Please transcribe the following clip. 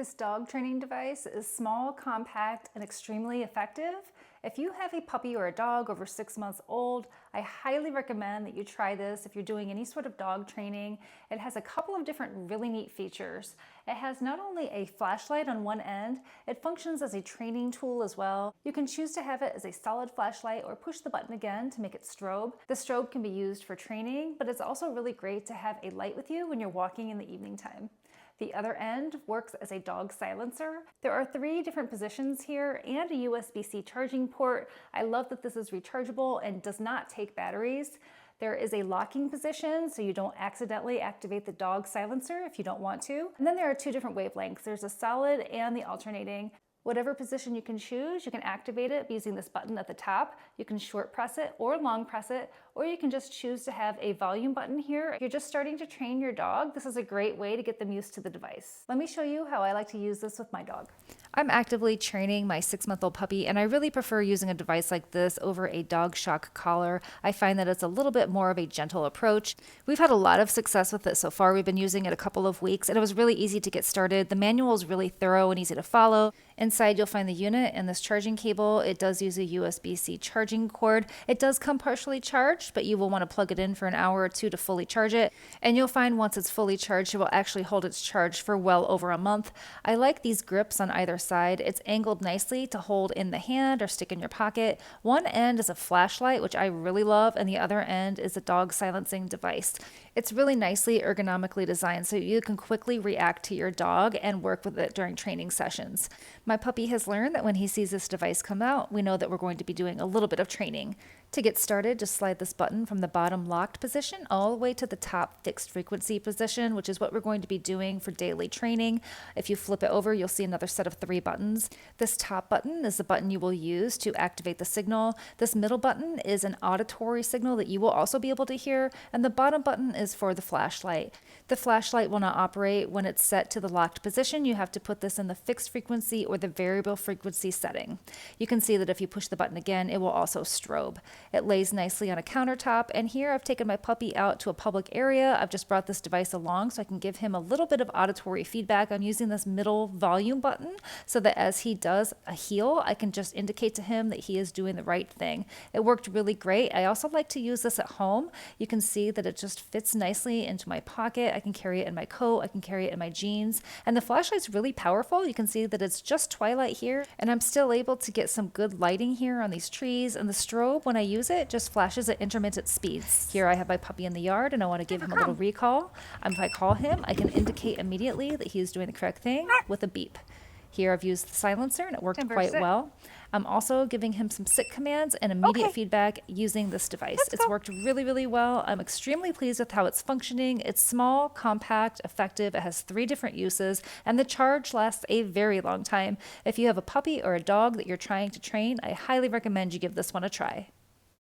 This dog training device is small, compact, and extremely effective. If you have a puppy or a dog over 6 months old, I highly recommend that you try this if you're doing any sort of dog training. It has a couple of different really neat features. It has not only a flashlight on one end, it functions as a training tool as well. You can choose to have it as a solid flashlight or push the button again to make it strobe. The strobe can be used for training, but it's also really great to have a light with you when you're walking in the evening time. The other end works as a dog silencer. There are 3 different positions here and a USB-C charging port. I love that this is rechargeable and does not take batteries. There is a locking position so you don't accidentally activate the dog silencer if you don't want to. And then there are 2 different wavelengths. There's a solid and the alternating. Whatever position you can choose, you can activate it using this button at the top. You can short press it or long press it, or you can just choose to have a volume button here. If you're just starting to train your dog, this is a great way to get them used to the device. Let me show you how I like to use this with my dog. I'm actively training my 6-month-old puppy, and I really prefer using a device like this over a dog shock collar. I find that it's a little bit more of a gentle approach. We've had a lot of success with it so far. We've been using it a couple of weeks, and it was really easy to get started. The manual is really thorough and easy to follow. Inside, you'll find the unit and this charging cable. It does use a USB-C charging cord. It does come partially charged, but you will want to plug it in for an hour or 2 to fully charge it. And you'll find once it's fully charged, it will actually hold its charge for well over a month. I like these grips on either side. It's angled nicely to hold in the hand or stick in your pocket. One end is a flashlight, which I really love, and the other end is a dog silencing device. It's really nicely ergonomically designed so you can quickly react to your dog and work with it during training sessions. My puppy has learned that when he sees this device come out, we know that we're going to be doing a little bit of training. To get started, just slide this button from the bottom locked position all the way to the top fixed frequency position, which is what we're going to be doing for daily training. If you flip it over, you'll see another set of 3 buttons. This top button is the button you will use to activate the signal. This middle button is an auditory signal that you will also be able to hear, and the bottom button is for the flashlight. The flashlight will not operate when it's set to the locked position. You have to put this in the fixed frequency or the variable frequency setting. You can see that if you push the button again, it will also strobe. It lays nicely on a countertop, and here I've taken my puppy out to a public area. I've just brought this device along so I can give him a little bit of auditory feedback. I'm using this middle volume button so that as he does a heel, I can just indicate to him that he is doing the right thing. It worked really great. I also like to use this at home. You can see that it just fits nicely into my pocket. I can carry it in my coat. I can carry it in my jeans. And the flashlight's really powerful. You can see that it's just twilight here, and I'm still able to get some good lighting here on these trees. And the strobe, when I use it, just flashes at intermittent speeds. Here I have my puppy in the yard, and I want to give him a little recall. If I call him, I can indicate immediately that he is doing the correct thing with a beep. Here I've used the silencer, and it worked quite well. I'm also giving him some sit commands and immediate feedback using this device. It's worked really, really well. I'm extremely pleased with how it's functioning. It's small, compact, effective. It has 3 different uses, and the charge lasts a very long time. If you have a puppy or a dog that you're trying to train, I highly recommend you give this one a try.